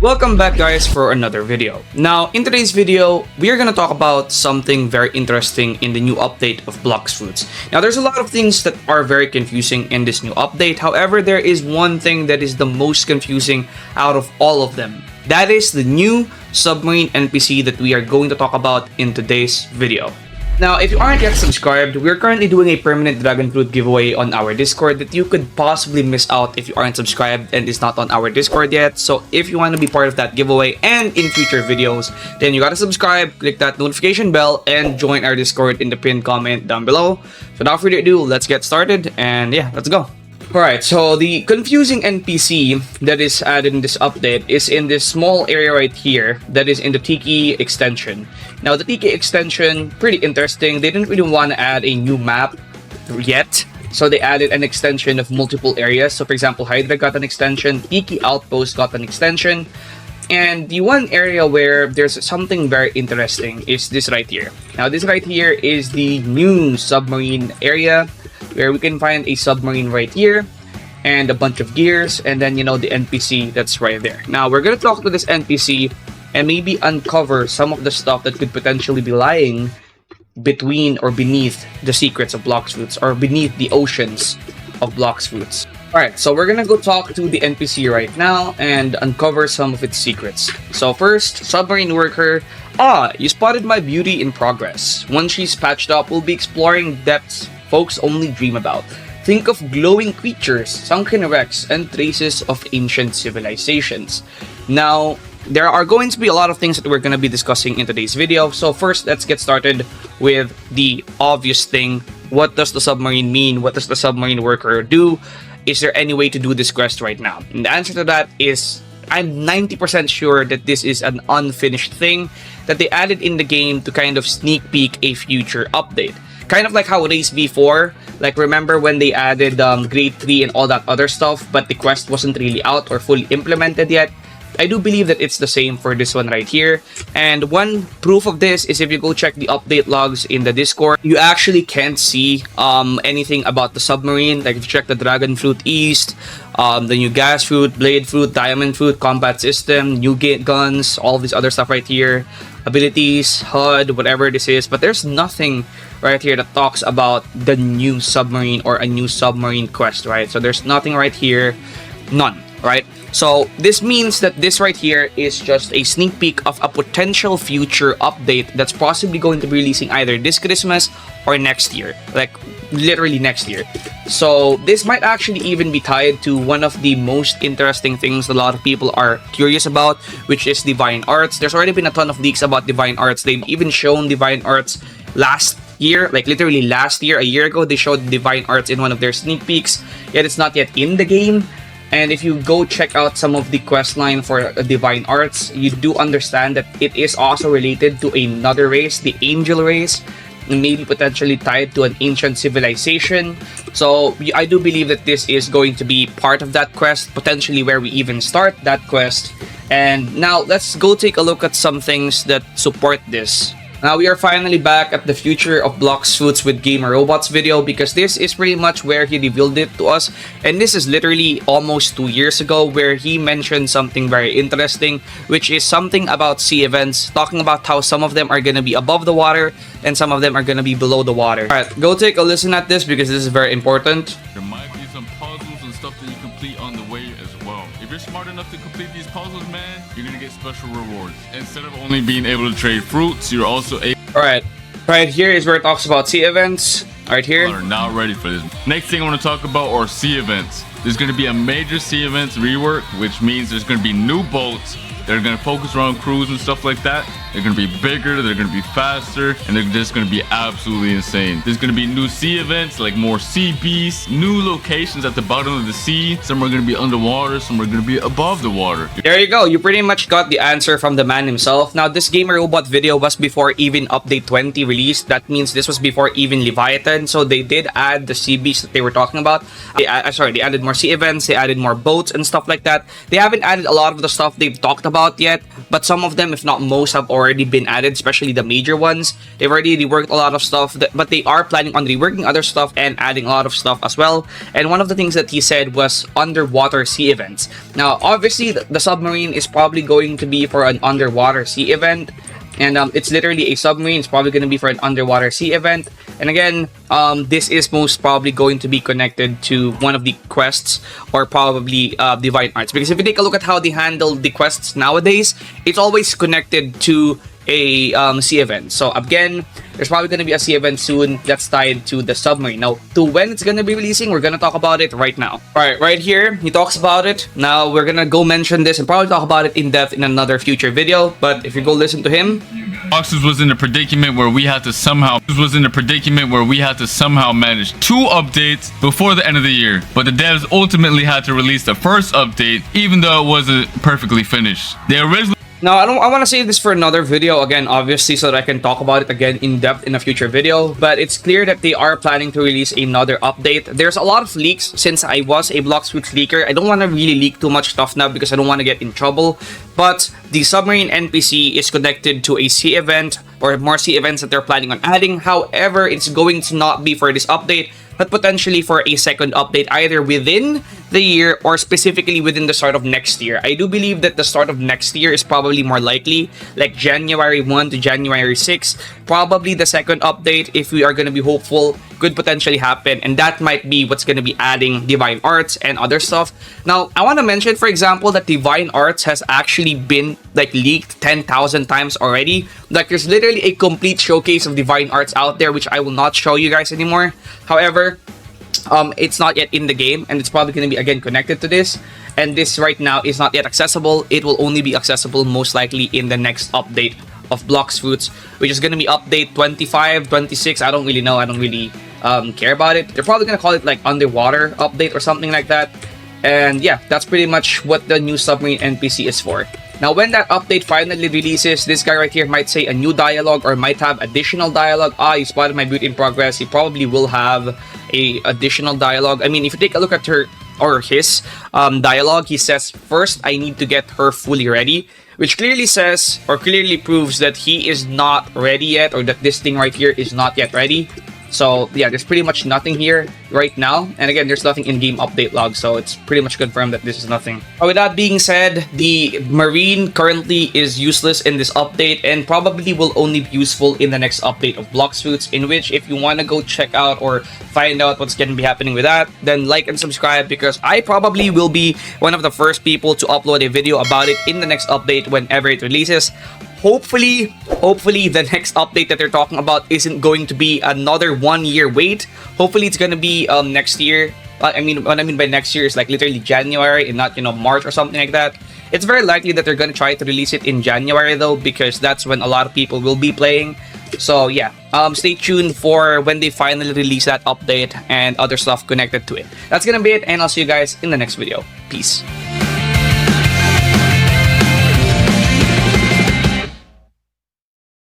Welcome back guys for another video. Now in today's video, we are going to talk about something very interesting in the new update of Blox Fruits. Now there's a lot of things that are very confusing in this new update. However, there is one thing that is the most confusing out of all of them. That is the new Submarine NPC that we are going to talk about in today's video. Now, if you aren't yet subscribed, we're currently doing a permanent dragon fruit giveaway on our Discord that you could possibly miss out if you aren't subscribed and is not on our Discord yet. So if you want to be part of that giveaway and in future videos, then you gotta subscribe, click that notification bell, and join our Discord in the pinned comment down below. So without further ado, let's get started and yeah, let's go. Alright, so the confusing NPC that is added in this update is in this small area right here that is in the Tiki extension. Now, the Tiki extension, pretty interesting. They didn't really want to add a new map yet, so they added an extension of multiple areas. So, for example, Hydra got an extension, Tiki Outpost got an extension, and the one area where there's something very interesting is this right here. Now, this right here is the new submarine area, where we can find a submarine right here and a bunch of gears, and then the NPC that's right there. Now we're gonna talk to this NPC and maybe uncover some of the stuff that could potentially be lying between or beneath the secrets of Blox Fruits, or beneath the oceans of Blox Fruits. Alright, so we're gonna go talk to the NPC right now and uncover some of its secrets. So first, submarine worker. You spotted my beauty in progress. Once she's patched up, we'll be exploring depths folks only dream about. Think of glowing creatures, sunken wrecks, and traces of ancient civilizations. Now, there are going to be a lot of things that we're going to be discussing in today's video. So first, let's get started with the obvious thing. What does the submarine mean? What does the submarine worker do? Is there any way to do this quest right now? And the answer to that is, I'm 90% sure that this is an unfinished thing that they added in the game to kind of sneak peek a future update. Kind of like how Race V4, like remember when they added Grade 3 and all that other stuff, but the quest wasn't really out or fully implemented yet. I do believe that it's the same for this one right here. And one proof of this is if you go check the update logs in the Discord, you actually can't see anything about the submarine. Like if you check the Dragon Fruit East, the new Gas Fruit, Blade Fruit, Diamond Fruit, Combat System, new guns, all of this other stuff right here, abilities, HUD, whatever this is, but there's nothing right here that talks about the new submarine or a new submarine quest, right? So there's nothing right here, none, right? So this means that this right here is just a sneak peek of a potential future update that's possibly going to be releasing either this Christmas or next year, like literally next year. So this might actually even be tied to one of the most interesting things a lot of people are curious about, which is Divine Arts. There's already been a ton of leaks about Divine Arts. They've even shown Divine Arts last year, like literally last year, a year ago, they showed Divine Arts in one of their sneak peeks, yet it's not yet in the game. And if you go check out some of the quest line for Divine Arts, you do understand that it is also related to another race, the Angel race, and maybe potentially tied to an ancient civilization. So I do believe that this is going to be part of that quest, potentially where we even start that quest. And now let's go take a look at some things that support this. Now we are finally back at the future of Blox Fruits with Gamer Robots video, because this is pretty much where he revealed it to us, and this is literally almost 2 years ago, where he mentioned something very interesting, which is something about sea events, talking about how some of them are going to be above the water and some of them are going to be below the water. Alright, go take a listen at this because this is very important. There might be some puzzles and stuff that you complete on the way as well. If you're smart enough to complete these puzzles, man, you're gonna get special rewards. Instead of only being able to trade fruits, you're also able. Alright, right here is where it talks about sea events. Right here. Are not ready for this. Next thing I want to talk about are sea events. There's going to be a major sea events rework, which means there's going to be new boats that are going to focus around crews and stuff like that. They're going to be bigger, they're going to be faster, and they're just going to be absolutely insane. There's going to be new sea events, like more sea beasts, new locations at the bottom of the sea. Some are going to be underwater, some are going to be above the water. There you go. You pretty much got the answer from the man himself. Now, this Gamer Robot video was before even Update 20 released. That means this was before even Leviathan. So they did add the sea beasts that they were talking about. They added more sea events, they added more boats and stuff like that. They haven't added a lot of the stuff they've talked about about yet, but some of them, if not most, have already been added, especially the major ones. They've already reworked a lot of stuff, but they are planning on reworking other stuff and adding a lot of stuff as well. And one of the things that he said was underwater sea events. Now, obviously, the submarine is probably going to be for an underwater sea event. And it's literally a submarine. It's probably going to be for an underwater sea event. And again, this is most probably going to be connected to one of the quests, or probably Divine Arts. Because if you take a look at how they handle the quests nowadays, it's always connected to a sea event. So again, there's probably going to be a sea event soon that's tied to the submarine. Now, to when it's going to be releasing, we're going to talk about it right now. Alright, right here, he talks about it. Now, we're going to go mention this and probably talk about it in depth in another future video. But if you go listen to him, Blox was in a predicament where we had to somehow manage 2 updates before the end of the year. But the devs ultimately had to release the first update, even though it wasn't perfectly finished. They originally now, I want to save this for another video, again, obviously, so that I can talk about it again in depth in a future video. But it's clear that they are planning to release another update. There's a lot of leaks. Since I was a Blox Fruits leaker, I don't want to really leak too much stuff now because I don't want to get in trouble. But the Submarine NPC is connected to a sea event, or more sea events that they're planning on adding. However, it's going to not be for this update, but potentially for a second update, either within the year or specifically within the start of next year. I do believe that the start of next year is probably more likely, like January 1 to January 6. Probably the second update, if we are going to be hopeful, could potentially happen, and that might be what's going to be adding Divine Arts and other stuff. Now, I want to mention, for example, that Divine Arts has actually been like leaked 10,000 times already. Like, there's literally a complete showcase of Divine Arts out there, which I will not show you guys anymore. However, it's not yet in the game, and it's probably going to be again connected to this. And this right now is not yet accessible. It will only be accessible most likely in the next update of Blox Fruits, which is going to be update 25, 26. I don't really know. I don't really care about it. They're probably going to call it like underwater update or something like that. And yeah, that's pretty much what the new Submarine NPC is for. Now, when that update finally releases, this guy right here might say a new dialogue or might have additional dialogue. You spotted my beauty in progress. He probably will have a additional dialogue. I mean, if you take a look at her or his dialogue, he says, "First, I need to get her fully ready," which clearly says or clearly proves that he is not ready yet, or that this thing right here is not yet ready. So yeah, there's pretty much nothing here right now. And again, there's nothing in-game update log, so it's pretty much confirmed that this is nothing. With that being said, the Marine currently is useless in this update and probably will only be useful in the next update of Blox Fruits, in which if you want to go check out or find out what's going to be happening with that, then like and subscribe, because I probably will be one of the first people to upload a video about it in the next update whenever it releases. Hopefully the next update that they're talking about isn't going to be another 1-year wait. Hopefully it's gonna be next year. I mean, what I mean by next year is like literally January and not, March or something like that. It's very likely that they're gonna try to release it in January though, because that's when a lot of people will be playing. So yeah, stay tuned for when they finally release that update and other stuff connected to it. That's gonna be it, and I'll see you guys in the next video. Peace.